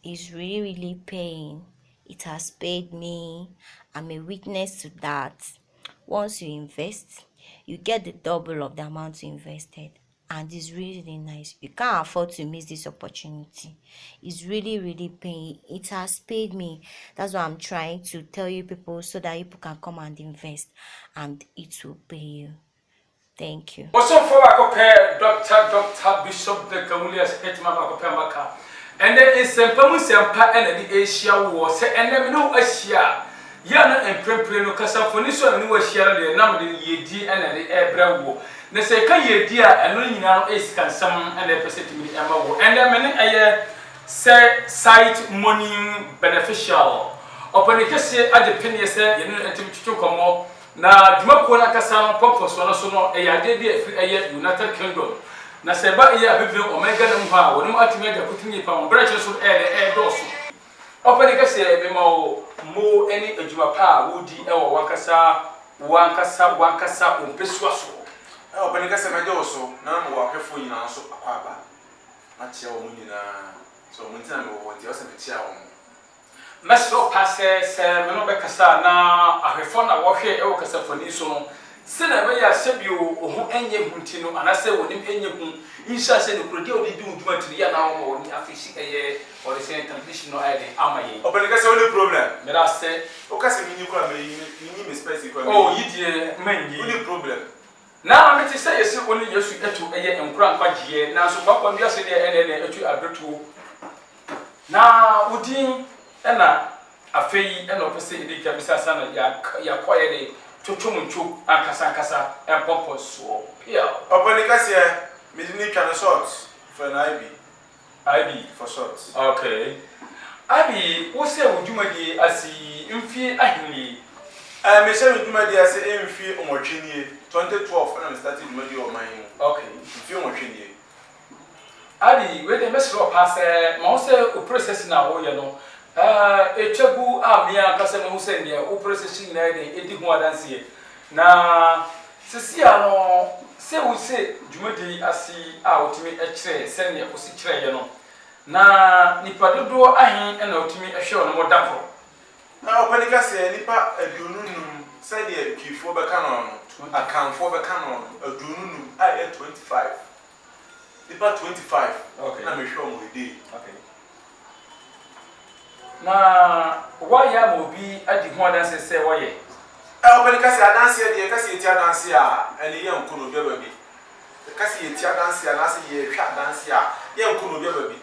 is really, really paying. It has paid me. I'm a witness to that. Once you invest, you get the double of the amount you invested. And it's really, really nice. You can't afford to miss this opportunity. It's really, really paying. It has paid me. That's why I'm trying to tell you people so that people can come and invest and it will pay you. Thank you. Also for Dr. Bishop the Camulias Hetman Pamaka. And then in Sempamus and Pa and the Asia was and then no Asia. Yana and Prempreno Casafonisha and New Asia, the number the Yedi and the Ebra war. The second year, dear, and only now is can some and the percent me Emma. And then many a year say site money beneficial. Upon the case at the penny, say, you know, and to come up. Na djuma ko na kasa no purpose no so no e yade bi afri eye United Kingdom na se ba e abebe omega na mu ha wonu atumi ada kutumi pa mo branch so e do so opani ka se be ma mo eni adjuma pa wodi e wo wankasa ompesua so opani ka se ma do so na mo wa hwefo nyina so akwaba na tia wo nyina so mo ntina me wo ntia o se me tia wo Mesro passe se me no be kasa na ahwefo na wo hwe e wo kasa fani so no se na be ya sebio ho enye hunti no anase wonim enye hu insha se ne kurodi odi di unduma tiri ya na wo ni afisi eye or the same television no ide amaye opani ka se woni problem me da se o ka se minyi kwa me minyi me space kwa me oh yidie manyi woni problem na ameti se yesi woni yesu etu eye enkura nkwagie na so kwakwa bia se de ene etu abretu na udin ena afei ena opese idika bisasa na ya kwaye de twotwomunchu akasa empompo so pia opani ka se me ni twa na short for an IB for short okay abi wo se wudumadi asi mfi ahini me se wudumadi asi mfi omotwenie 2012 na me started wudumadi o man okay mfi omotwenie abi we de mesro pass ma wo se o process na wo ye no echagu amia kasa me huse ne o process na de edi ho adanse na sisia no se wo se dwumadi asi a otimi ekire se ne o si kire ye no na nipa dodo ahen na otimi ehwe no modafo na opanika se nipa adununum se de twifo be ka no akanfo be ka no adununum a 25 nipa 25 okay na me hwe o mo ide okay na waya mobi adi ho adanse se woye opanika se adanse de ka se eti adanse a ene ye nkono bi babi ka se eti adanse a na se ye hwa adanse a ye nkono bi babi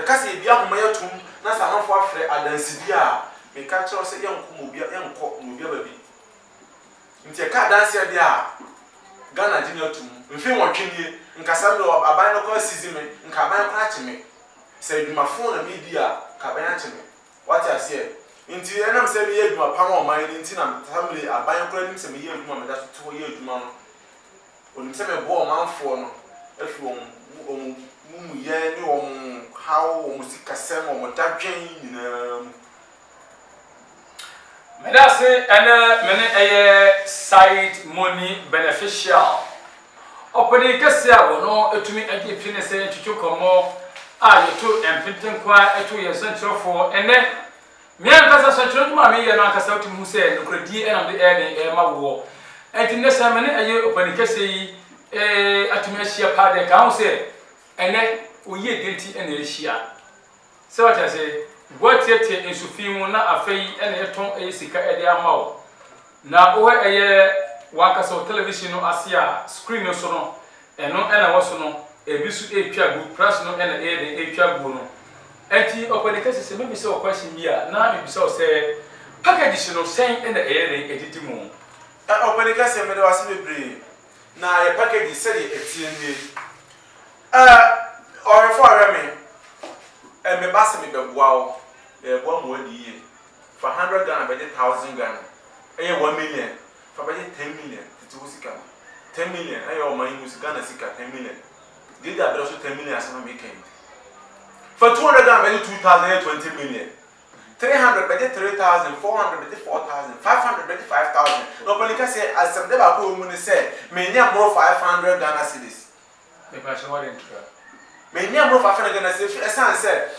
ka se bi ahoma yatum na sa hanfo afre adanse bi a me ka kiro se ye nkomo bi ye nko no bi babi nti ka adanse de a Ghana jini yatum mfi wotwenie nkasa do aban no ko sizime nka aban kwa chime se dwumafo na media ka aban chime what I say nti enam se me ye dwuma pam o man nti na family aban kora nim se me ye dwuma me da to ye dwuma no onim se me bo o manfo no afi mu ye ni o how o musika sem o dadwen nyina me da se ene mene eye side money beneficial openi kase a wono etumi agi fine se twetwe komo a yeto empinten kwa eto ye sentrofo ene me ankasa sentrofo ma me ye no ankasa otum hu se nokrodi enam de ene ma wo enti ne se mene eye openi kase yi atumi ahia pa de ka hu se ene oye denti ene ahia se what I say gwatiete ensufimu na afei ene eton sika ede ama wo na wo eye wankasa television no asia screen no so no eno ena wo so no ebisu etwa gu press no ena etwa gu no enti opadikase se mebi se o question bia na mebi se o se package no sen ena editi mu opadikase me de wase bebre na ye package se de etie nie orefo areme me base me beboa wo boa mo adi ye for 100 Ghana be 1000 Ghana 1 million for be 10 million titi usika 10 million o man use Ghana sika 10 million did that also 10 million as na make for 200 Ghana be 2020 million 300 be 3000 400 be 4000 500 be 5000 no politika say as some dey ba ko mu ni say me nya more 500 Ghana cedis me ba se what intro me nya mo 500 Ghana cedis esan say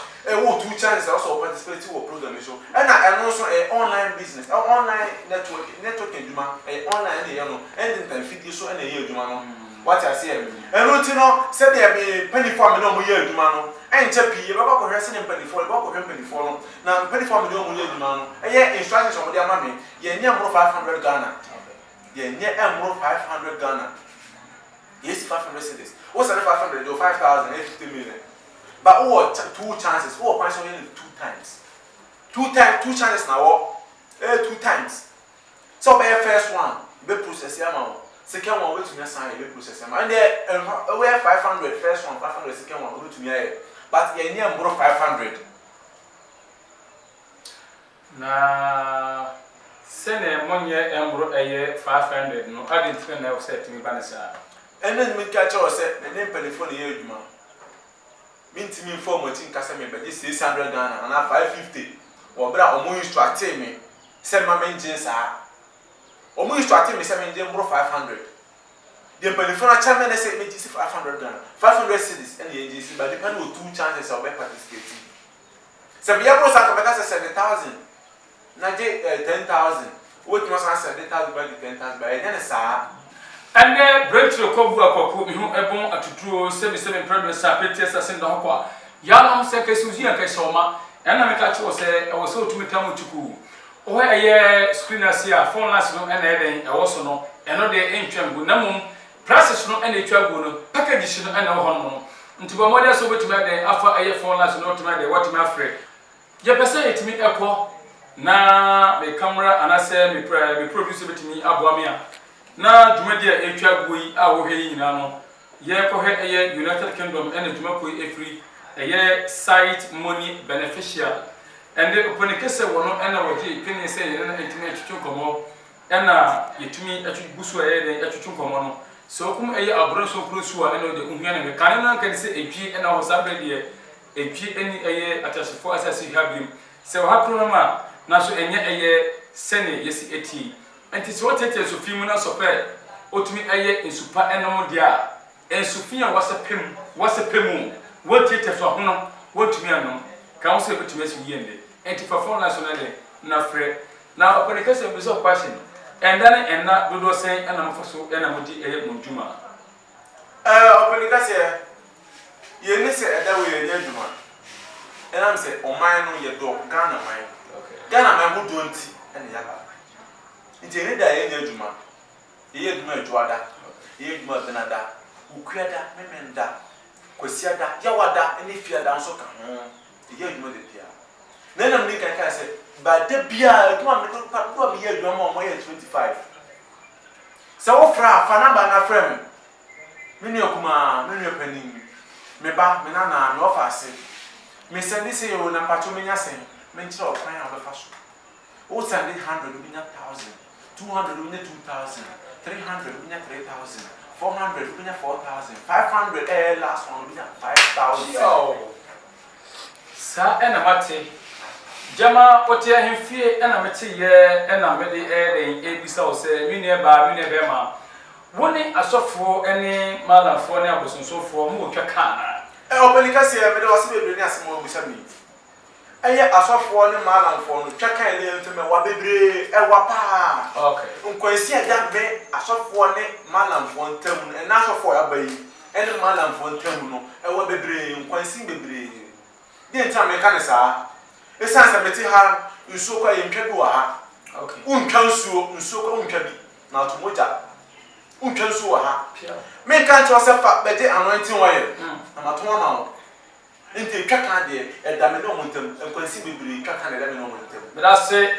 wo two chances also participate in program show and also online business online networking juma online dey no and then fit so and dey juma no what I say and no say dey me penny for me no mo ye juma no enche pie ba ko hwese ne penny for ba ko hwe penny for no na penny for me no mo ye juma no instructions on dey ama me ye nya mo 500 Ghana ye nya mo 500 Ghana yes 500 cedis what's the 500 or 5,000 50 million. But what two chances? Oh, question only two times. Two chances now. 2 times. So by first one, be process amount. Second one, wait to me sign, be process amount. And then we have 500. First one, 500. Second one, wait to me. But you need more 500. Na sene monye embro 500 no. I didn't know say to me banisa. And then we catch us say the name telephone here you man. Minti me inform what in kasa me be 600 Ghana and 550 or bra omo instruct me say ma menje sa omo instruct me say menje mbro 500 the telephone chairman say me 500 Ghana 500 cedis and the agency but depend on two chances of participate say be able to make us 7,000 na je 10,000 what must answer 10,000 by 10,000 by then sa and then breakthrough kobu akoko mi hu ebon atuturo 77 premise apetias asenda hokwa ya no se kesuzi ya kesoma na me ka chiwo se e wo se otumi tamu tuku o eye screen asia phone last no na eden e wo so no eno de entwamgu na mum process no na etwagu no package no na wo hono nti bo model so betumi eden afa eye phone last no otumi eden what me afre je pese etimi ekọ na me camera anase me producer betumi aboamia na dwumadi a etwago yi a wo hwe nyina no ye ko hwe eye United Kingdom ene dwumako efri eye site money beneficial ende opone kese wono ena woje pene se ye na etimi atwetwe komo ena yetumi atwugusu eye de atwetwe komo no so kum eye abronso krosu a ena de unhia na me kan na kan se etwi ena ho sabre de etwi eni eye atasefo asasi habim se wo hakro no ma na so enye eye sene yesi eti enti so tete so fi mu na so pe otumi eye ensupa enom dia ensufia wasepem wo tete so hono wotumi anom ka wo se betumi asu yende enti perform nationally na frɛ na openikase be so question endane enna dodo sen ena mfoso ena mudi eye munduma openikase ye ni se eda we ye adwuma ena mse oman no ye do Ghana man Ghana man ho do nti ena yaba nti ni da ye adwuma ye adwuma adwada ye adwuma benada ukuada memenda kwasiada yawada ene fiada nso ka ho ye adwuma de bia na na mi kan say ba de bia adwuma me do me ye adwuma mo ye 25 sa wo fra fa na ba na frem me ne okuma me ne panin me ba me na no fa ase me send say yo na pacho me nya sen me nchira okran ya ba fa so wo send 100 me nya 1000 200 me nya 2000 300 me nya 3000 400 me nya 4000 500 last one me nya 5000 yo sa ena mate jama ote ahemfie ena mete ye ena mede den ebisa o se mi ne ba ma woni asofo ene malafo ne abosonsofo mu otwa kana openikase ya mede wase bebre ni asemo obusa mi eye asofo ne malamfo no twa kan ne nteme wa bebre wa pa okay nkwansi ada me asofo ne malamfo ntam no na asofo ya bayi ene malamfo ntam no wa bebre nkwansi bebre de ntam me kan sa esansa meti ha nsuo kwa yentwadu ha okay untwa nsuo kwa untwa bi na otomoja untwa nsuo ha me kan cho se fa bede anointing oil na matoma ma ho enti twaka de edame no montam nkwansi bebre twaka de edame no montam me da se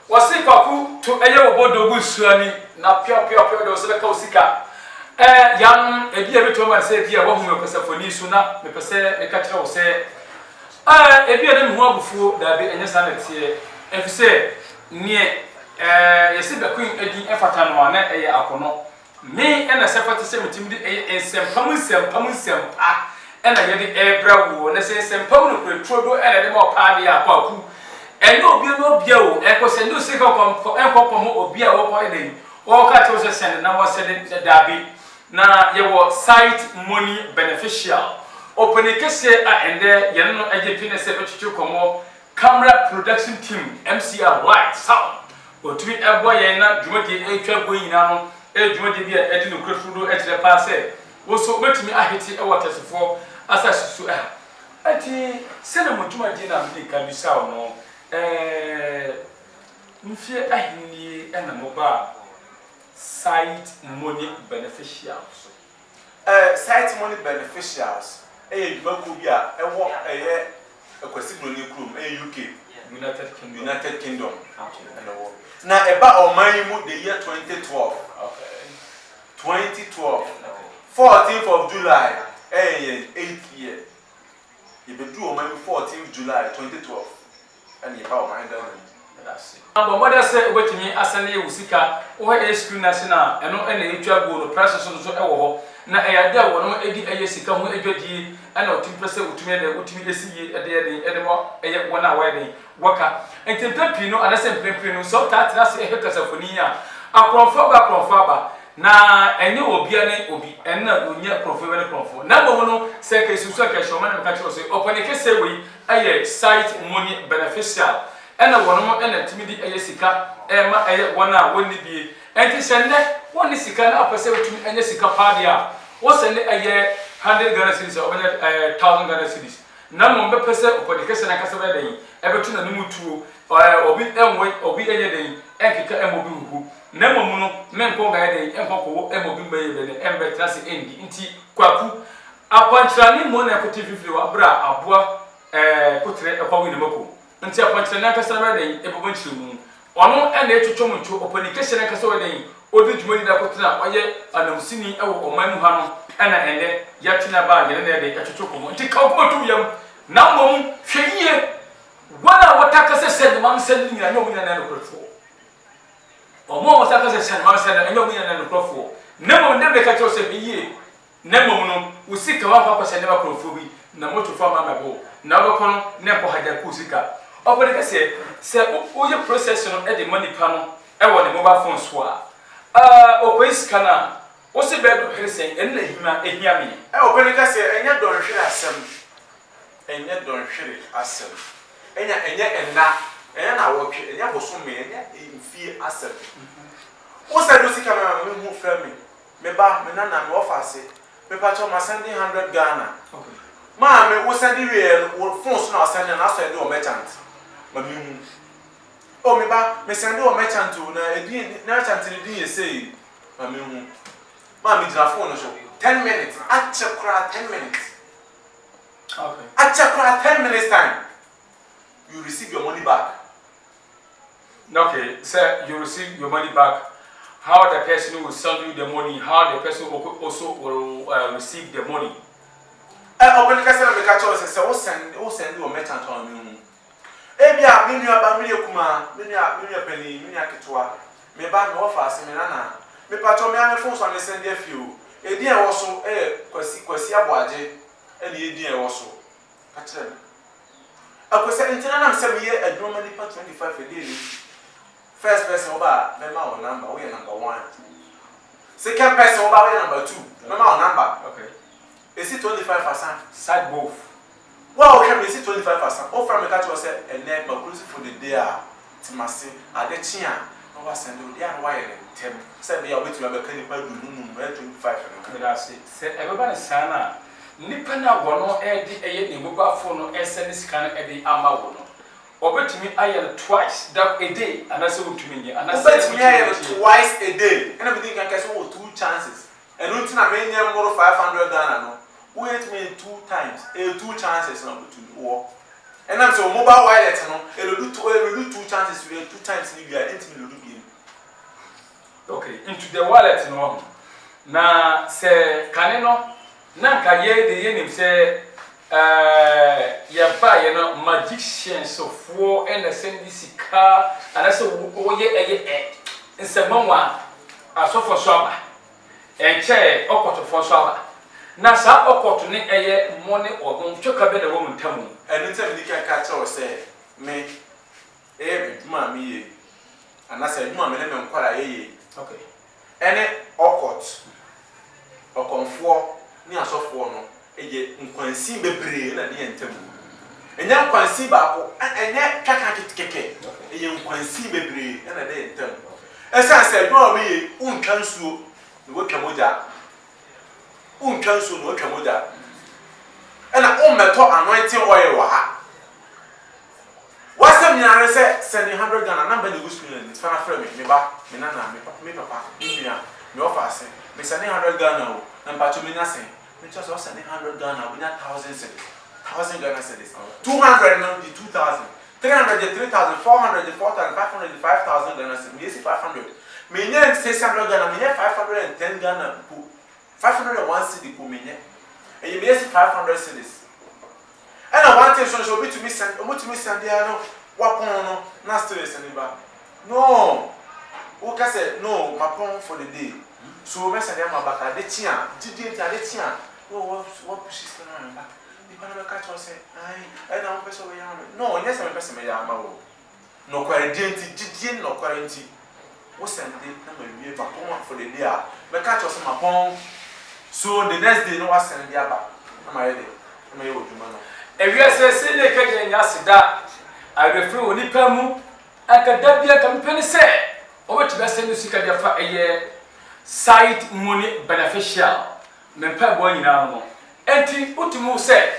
wasi kwaku to eye obodo gu suani na pio de se be ka osika yam ebi ebeto ma se ebi a wo hu me pese foni su na me pese me ka kire wo se ebi ade hu abufuo da be enye sanete efise nie yesi be queen edi efata no na eye akono me ena sefata se metim de ensempam ena yede ebra wo na se ensempam no petrodo ena de mo pa de akwaku ene obi o ekose ndo se ko enkokomo obi a wo ko ede wo ka che wo se na wo se de dabi na ye wo site money beneficial Openikese a ende yɛn no agye pin sɛ betwetwe kɔmɔ camera production team MCR light sound otumi ɛbɔ yɛn na dwumadi etwa go nyina no dwumadi bi a ɛde no kurafuru ɛkyerɛ pa sɛ wo so betumi ahete ɛwɔ tesefo asa susu ati sɛ na mo dwumadi na me ka bi saw no mfie ahini ɛna mo ba site money beneficiaries site money beneficiaries dwumakuo bi a ɛwɔ akwasi broni krom UK United Kingdom na eba oman mu the year 2012 14th of July 8th year ibedu oman 14th July 2012 and eba oman dan abo moda se obetumi asane ye usika wo ha screen national eno ena etwa go no price so ewo ho na eyade a wono edi eye sika ho edwadie ana otim pese otumi de otumi esiye ede mo eye wona wede waka entempepi no anase mpempe no so tatra se ehe kasafoni a akrofo ba na enye obia ne obi enna onya akrofo be ne akrofo na bomo no se ka susu ka shoma na ka kiro se opanike se we aye site money beneficial ena wono ena timidi eye sika ma eye wona wonni bie enti senne wonni sika na apese otumi enye sika paade a wo senne eye 100 Ghana cedis obenya 1000 Ghana cedis na mo be pese opanike na kasa be den ebetu na numu tuo obi enwe obi enye den enkeka emobi huhu na mo no menko ga den enkoko emobi mbaye be den embe trase endi nti kwaku apantrani mo na kote fifiri wa bra aboa kotre ekwawi ne mako nti apantrani akasa be den ebobo nchiremu ono ena etwotwo mutwo opanike na kasa we den odi dwumani da kotra oye anamsini ewo oman mu ha no ena ende yatina ba yene na de etwotwo komo nti ka ko tu yam na mom hweyie wana wataka se send mam send ni anyo munya na no krofo omo wataka se send mam send anyo munya na no krofo na mom ne be ka cho se biye na mom no usika wa kwa send ba krofo bi na moto fa ma mabo na ba kono ne ko haja ku usika obere ka se o ye process no e de money pa no e wo ne mobile phone so a o paiska na o se be do presen en na hima ehia me obere ka se enya don hwere asem enya don hwere asem enya enna na wotwe enya bosome enya mfie asem wo sa do sika ma me hu fra me ba me na me offer ase me pa cho ma send 100 Ghana okay ma me wo send we wo phone so na send na so e do merchant ma me hu o me ba me send o merchant na edi na merchant ni din say ma me hu ma me dira phone so 10 minutes a chekra 10 minutes okay a chekra 10 minutes time you receive your money back. Okay, sir, you receive your money back. How the person will send you the money, how the person also will receive the money. Open kasa me ka cho say wo send your merchant on me. Ebia me nua ba me kuma, me nua pani, me nua ketwa. Me ba me offer ase me nana. Me pa cho me ame phone so me send e fio. Edi e wo so kwasi aboaje. E na edi e wo so. Ka kire me. Akwese intina na mse me adwuma nipa 25 a day. First person oba me ma on number, we number 1. Second person oba we number 2. Me ma on number. Okay. Is it 25%? Side both. Wow, we is it 25%? Offer me catch say and then close for the day timase ade chia no wa send o dia no wa yele tem. Say be obetu ya be kan nipa du no 25 no. That's it. Say everybody sana nipa na wono e di eye ne mobile no send scan e di ama wono. Obetumi ayel twice that a day and that's what to me and that's obetumi ayel twice a day. And everything can catch 2 chances. And until na me nyam more 500 Ghana no. Wait me 2 times. 2 chances no to work. And I'm so mobile wallet no. E do 2 chances we 2 times ni bia enti me do bi. Okay, into the wallet no. Na se kane no na ka ye de ye nim se ya ba ye no magician so for and send this car and I say wo ye nsemanwa asofo so aba enche okoto fo so aba na sa okoto ne money ogun twoka be de wo ntamu enu tem ni kan ka che o say me duma mi ye anase duma me ne me nkwara ye okay ene okot okonfo ni asofo no eye nkwansi bebree na de ntem enya nkwansi baako enya kaka keke eye nkwansi bebree na de ntem esa se do o ye untwansuo ne wotwa moja untwansuo ne wotwa moja ena o meto anointing oil wa ha wasem nyare se send 100 Ghana number the gospel and it's fana frame me ba me nana me papa me nua me offer say me send 100 Ghana o na mpacho me nyase me just send 100 Ghana we nya 1000 cedis 1000 Ghana cedis 200 no the 2000 300 the 3000 400 the 4000 500 the 5000 Ghana cedis me say 500 me nya 600 Ghana me nya 510 Ghana ku 501 cedi ku me nya e me say 500 cedis. And I want to be to me send the weapon no na still send back. No. Who can say no, my phone for the day. So we send them back the tia. Did the tia. Oh, what pushes them back? The panel catch us say, I don't person we are. No, yes, I'm a person me am. No quarantine, did no quarantine. What send them we back for the day. Me catch us my phone. So the next day no was send them back. Am I ready? Am I old man? Ewiase se ne kaje nya sida arefre woni pamu akadabia kampeni se obetube se no sika dia fa eye side money beneficial mempa bo nyina no enti utumu se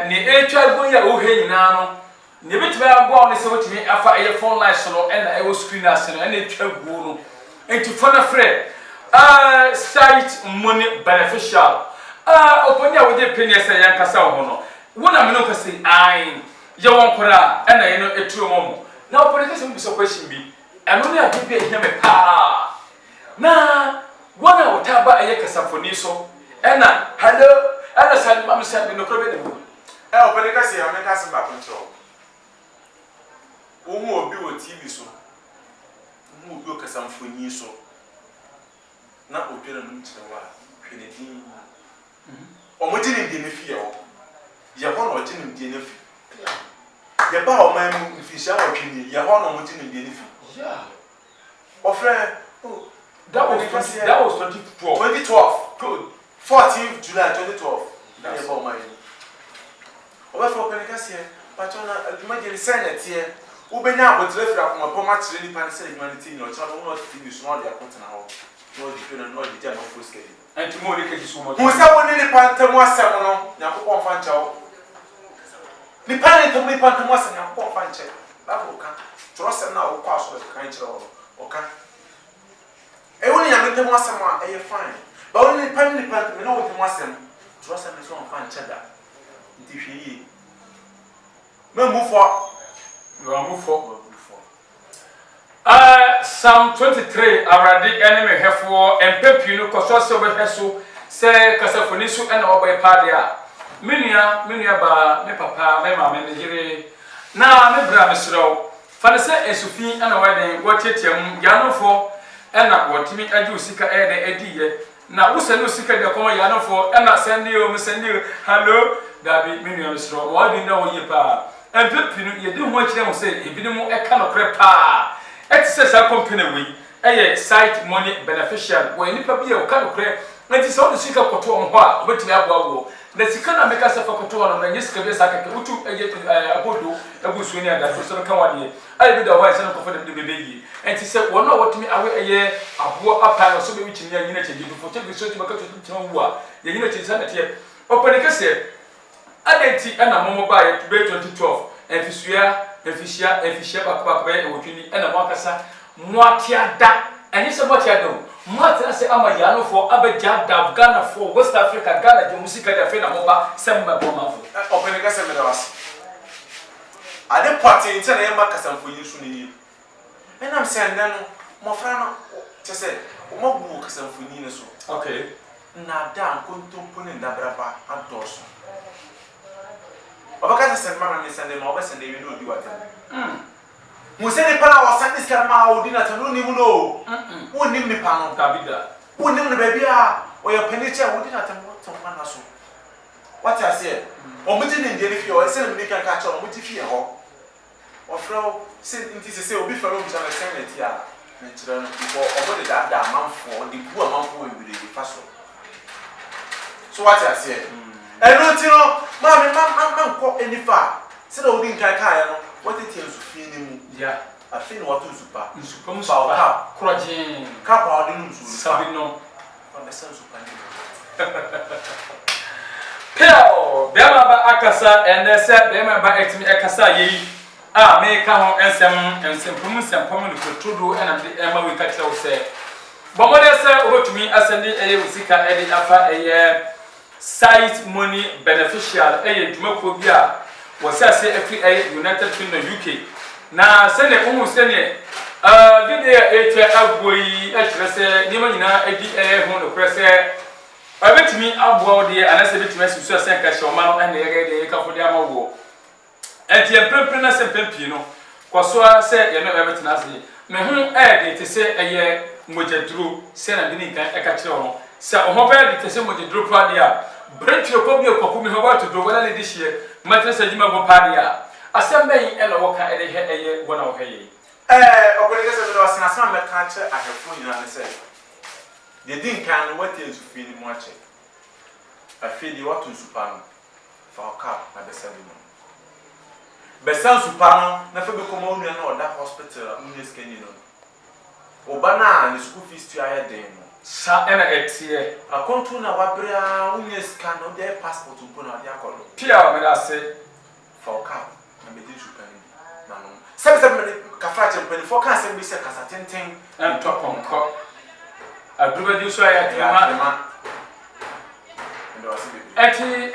ne etwa gonya o he nyina no ne betube agbo ne se wotimi afa eye phone line so no na e wo screen ase no na etwa go no enti phone frɛ side money beneficial oponya wo de peni ese yan kasa ho no wona me no kase ai ye won kora na ye no etuo mo na oponya kase mu so question bi eno ne ade bi ehia me pa na wona wotaba eye kasa foni so na hello ana sali mam sali no krobe de mu oponya kase ya me kase ba control wo mu obi wo TV so mu obi o kasa mfoni so na otwere no mtire wa hwene din omojini ndi ne fie ho ye ho no ojini ndi ne fie ye ba o man mu fisha wa twini ye ho no omojini ndi ne fie yeah ofre that was 2012 good 14th July 2012 ye ba o man oba fo penekase patona adumagere senate ye ubenya abotre fira kuma poma kire ni pan se humanity ni o chira no TV so no de akotena ho no di pena no di jama fuske enti mo le keji so mo musa woni ni pantamu asem no yakopon fa nchawo ni pantamu asem yakopon fa nche babo ka trosem na wo kwa so kan kire wo oka e woni yamantamu asem a e fine ba woni ni pantamu no wo tamu asem trosem so fa nche da nti hwi me mufo Psalm 23 already enemy hefo empepi no koso se obeheso se kasafoni so na oboy padia menua ba me papa me mama me gire na me bra me sro fa se esufin na weden wotetiam yanofo na wotimi agi usika ediye na wose no usika de komo yanofo na sende o hello dabi menua me sro wodi na oye pa empepi no yedi ho akire mo se ebinim eka no kre pa excess company we site money beneficial we nipa bia o kan kre na ti so no sika koto on ho a obetimi aboawo na sika na meka se fa koto on na nyesika bia saka ke utu abodo abusu ni ada so kan wade ai bi da ho se no kofo de bebeyi enti se wono wotimi awe abo apa no so be witimi ya nyina cheji fo chebi so ti baka to timi wu a ya nyina cheji sana tie opanike se adenti na momo ba ye 2012 efisia bakaba be wotwini na mwakasa mwatiada ani se mwatiada mwatiada se ama yanofo abeja da Ghana for West Africa Ghana je musika da fe na moba semba bomafo openika se me da was ade party nte na yema kasamfo yesu ni enam se nda no mofra no te se omabu kasamfo ni ne so okay na da nkontompo ne ndabraba adoso obaka se mama me sende ma obesende wi no di watem musene pana wasani skama odina tanu ni mu no wonim ni pa no kabida wonim ne ba bia oya paniche odina tanu tanu na so what I say omuti ni ndie ni fi o se ni kan ka cha omuti fi ho ofro se nti se obi fa no bi cha na senate ya na chira no before obode da manfo the bu manfo we bi fa so so what I say and no tino man ko enifa say the odin kai kai no what it is feel ni yeah I feel what to super nsupa musa kroje cap odin nsu sabi no on the sense super Pell, Bema Akasa, and they said, Bema Actim Akasa ye. Ah, make a and some promise and prominent to do and the Emma we catch out say. But what I said over to me as a Usika edit after a year site money beneficial a Jumokobia was I say a United Kingdom UK. Now send it almost any video a boy, say, Nimana, a home press. I bet me up there and I said to Messi Sanka Shoman and the Capodia war. And the Empress and Pempino, Quasua said, you know everything as me. Mahon added to say a year Mojadru, Sena Binica, a catron. So, Hobel, to say Mojadru Padia. Brent your copy of Popumi Hobart to do well this year, Matters and Jimabo Padia. Assembly and a walker at a year, one of hay. Operators of the San Catcher, I have phone and say. They didn't can what is feeling much. I feel you want to Supano for a car at the 7. Besan Supano, never become only an order hospital in this canyon. Obana and the school fees to hire them. Sa and a here. A contuna wabria, Unis cannot their passport to put out their color. Pia, may I say, for a car and be Supano. 7 minutes, Cafat and 24 can't send me a ten and top on cock. I do what you say at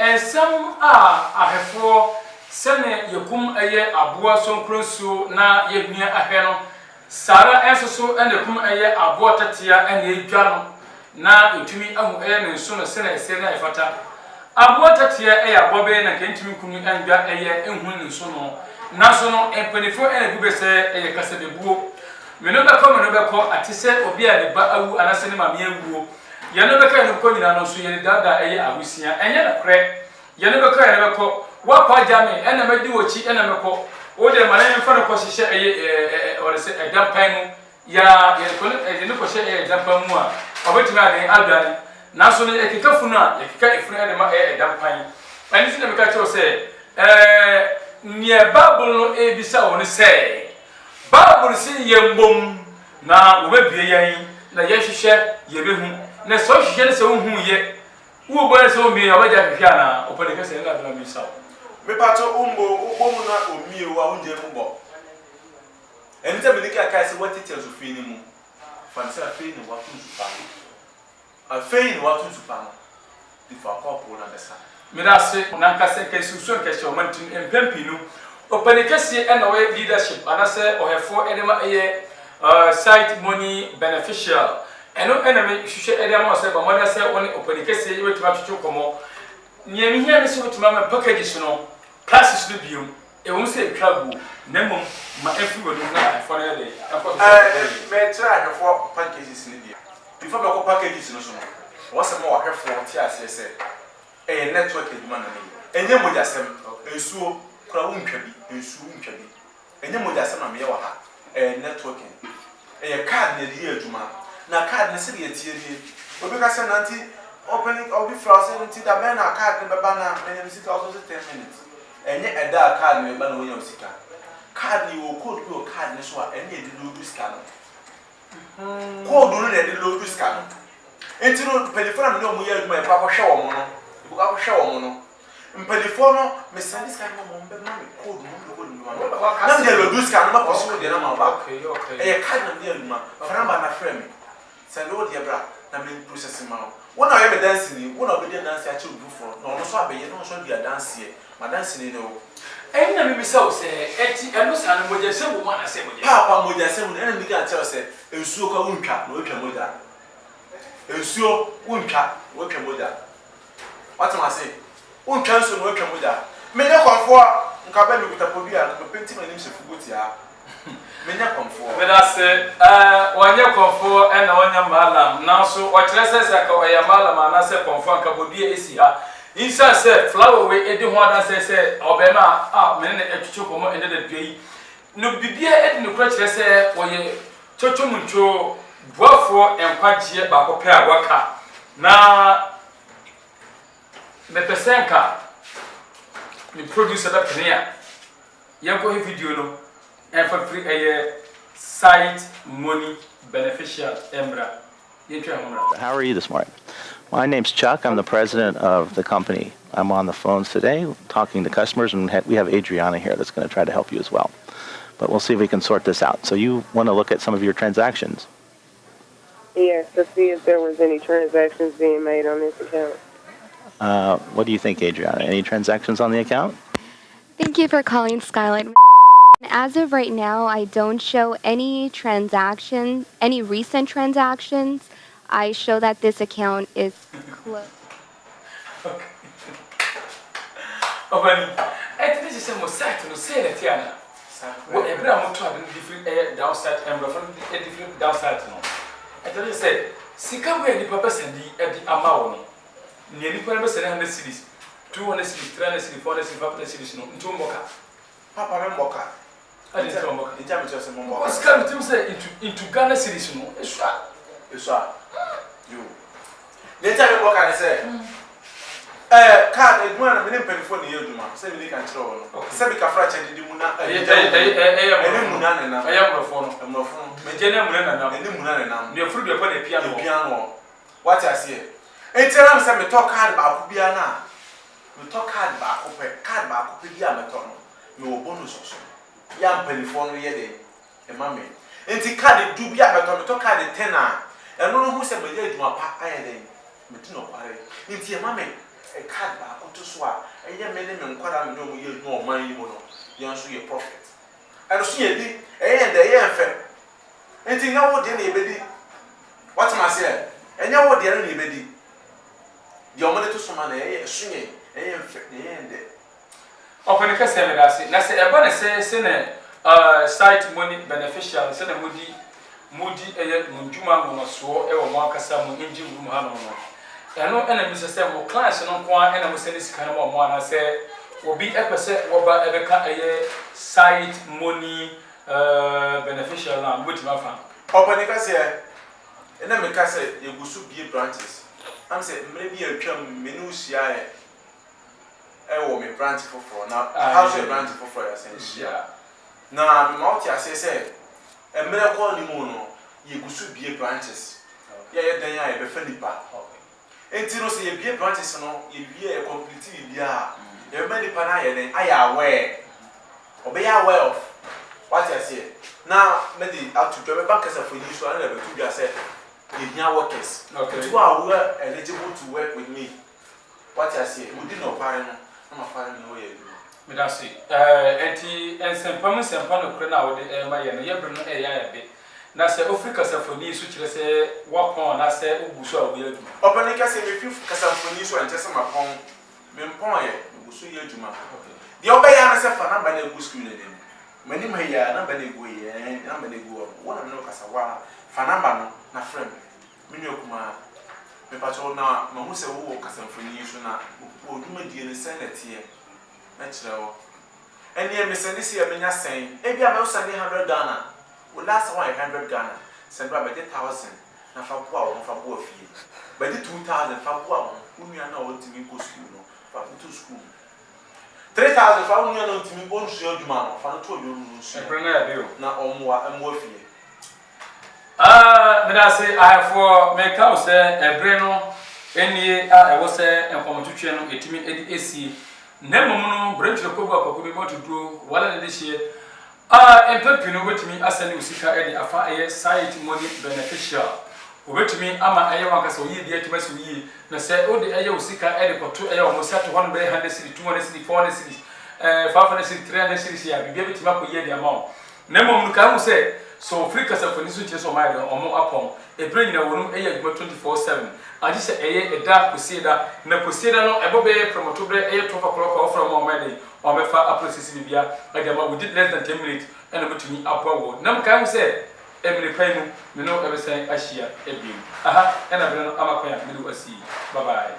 and some I have 4 sending your cum a year, a boa so close to now yet near a hell. Sarah answer so and the cum a year, a water tear and a journal. Now to me, I'm and soon as send a senate fata. A water tear a bobby and came to me cum and got a year and winning so no. National and 24 and a say a cassette book. Me no beko me no beko atise obi a ne ba awu anase ne mame awu ye no beko ne ko nyina no so ye dada eye awusia enye na kre ye no beko ye ne beko wa pa jame ena medi wochi ena meko wo de mane mfa no ko hihye eye or se edampan mu ya ye ko ne ko hye edampan mu a obetimi ade adwane na so ne ekeka funu a ekeka efunu ade ma edampan ani si na meka che o se nie Bible no ebisa woni se Bible si yembom na obebie yan na yehwehwe yebehu na so hwehwe se hu ye wo bo se o mi abaja hwehwe ana opode kase na dra mi saw me pato umbo na omi o a unje mu bo ente me dika kai se wati te so fini mu fansa fini watu supano a fini watu supano di fa ko po na besa me da se na kase kai susu kase o mantin empempinu Openikesi and away leadership, and I say, or have 4 enema site money beneficial. And no enemy should Edema say, but mother said, only Openikesi, you will to come. Near me here, Miss Mamma packages, no classes to you. It won't say trouble, Nemo, my everybody for a day. May try 4 packages in India. Before the packages, no sooner. What's a more careful, TS, a network in money. And then with us, a so. Kwa untwabi ensu untwabi enye moja sama me wa ha networking card na di adwuma na card na se de tie die obi ka se nanti opening obi frozen nti da me na card ne beba na enye sika also 10 minutes enye eda card ne beba na wonya sika card ni wo code bi o card ne so a enye de load sika no code no de load sika no enti no telephone na mo ya adwuma e pa ko hwe wo mo no e ko hwe wo mo no Mpelifono me send this kind of mumbe na me code no na de lodus kan ma possible de na ma ba okay card na de ma framba na frame send o de bra na me process ma wona o ye me dance ni wona o be de dance a che obu for no so abeye no so dia dance ye ma dance ni no na me bisa o se eti eno sa no moja se wo ma na se moja papa moja se mo na mi ka tell se ensuo ka wontwa na o twa moja ensuo wontwa o twa moja what am I say Unchanso no twamoja. Menya kwamfo nka ba mi kutapo bi a me penti manim se fuguti a. Menya kwamfo. Me da se wanye kwamfo na wanya malam na so o kire se ka o ya malam na se kwamfo nka bobi esi ha. Insa se flower we edi ho ada se obema me ne etwetwe komo ende da dui. No bibia edi no kura kire se o ye chochomuncho buafo enkwagie ba ko pe a waka. Na me pesenka me producer that penia yanko he video no and for free a site money beneficial embra. How are you this morning? My name's Chuck. I'm the president of the company. I'm on the phones today talking to customers, and we have Adriana here that's going to try to help you as well. But we'll see if we can sort this out. So you want to look at some of your transactions? Yes, to see if there was any transactions being made on this account. What do you think, Adriana? Any transactions on the account? Thank you for calling Skylight. As of right now, I don't show any transactions, any recent transactions. I show that this account is closed. Okay. Obani, I think this is a site no say that yana. What every am to have different downside and a different downside no. I tell you say, sika we ni papa sandi e di ama no. Ni ni papa sandi 100 cedis, 200 cedis, 300 cedis, 400 cedis, 500 cedis no. Ntu mboka. Papa me mboka. I didn't tell mboka. Nja me chose mboka. Sika me say into Ghana cedis no. Eswa. You. Nja me mboka ne say. Card eduma me mpelifo ne yeduma. Say me kan kire wo no. Say be ka fra che didi mu na. Ene mu na ne na. Aya mrofo no. Mrofo no. Me je na mu na na. Ene mu na ne na. Me furu de pa na pia no. Pia no. What I say? Entiram say me talk card ba ku bia na. Me talk card ba ku pe. Card ba ku pe bia me talk no. Me wo bonus so. Ya mpelifo no ye de. E ma me. Enti card du bia me talk card 10 a. Eno no hu say me ye eduma pa aye den. Me ti no kware. Enti e ma me a card ba ko to so a eye me ne me nkwara me no mu ye no man yi mu no ye nso ye profit and so ye di eye de ye enfe enti nya wo de na ebedi what am I say enya wo de na ebedi de o mo de to so ma na eye so ye eye enfe de ye ende open ka se me da se na se e ba na se ne site money beneficial se na mudi eye munjuma mo so e wo mo akasa mo engine room ha no no eno ena mi se mo class no ko ena mo se ni sika no mo ana se obi epese wo ba ebeka eye site money beneficial na mo ti ma fa open ka se ena me ka se ye gusu bie branches am se mre bi atwam me no sia e wo me branch foforo na how say branch foforo ya se yeah na me ma ti ase se emre ko ni mu no ye gusu bie branches ye dan ya ye be fa nipa enti no se ye bie branches no ye bie e complete bia ye be nipa na ye den aya aware obe ya aware of what I say now me di atu do be bank for you so na be tu bia say ye hia workers okay to are eligible to work with me what I say we did not pare no na ma pare no ye do me da se enti ensempam no kure na wo de ma ye no ye bre no e ya ya be na se Africa symphony so kire se wapon na se uguso a wo ya du opani ka se me fi kasafoni so ante se ma pon me mpon ye uguso ye aduma de obe ya na se fa na ba na egu school ne dem mani ma ya na ba na egu ye na ba na egu wona me no kasawa fa na ba no na friend me ni okuma me pa cho na ma hu se wo kasafoni so na oduma die ne senate ye na kire wo eni e me se ni se me nya sen e bia me wo send 100 Ghana we last 100 Ghana send ba be 1000 na fa po a wo fa po afie ba di 2000 fa po a wo unia na wo timi go school no fa to school 3000 fa unia na timi go nsu adwuma no fa no to odwo no nsu e bre na ya be o na omoa afie me da se I for me ka o se e bre no enie a e wo se enkomotutwe no etimi edi esi na mum no branch ko go akoko bi moto duro wala ne de hie empepi no wetimi asane usika edi afa aye site money beneficial obetumi ama aye wankasa oyi di atima so yi na se odi aye usika edi koto aye o mo set 100 cedis 200 cedis 400 cedis 500 cedis 300 cedis ya bi betima ko ye di ama na mum no ka hu se so Africa symphony so kire so ma de omo apon ebre nyina wonu aye aduma 24/7 adi se aye eda kosieda na kosieda no ebobe promotobre aye 12 o'clock offer mo ma de o me fa process bibia agama we did less than 10 minutes and betumi apawo nam kan say emre paimu me no ebe say ahia ebim aha ena bre no amakwa ya me do asi bye bye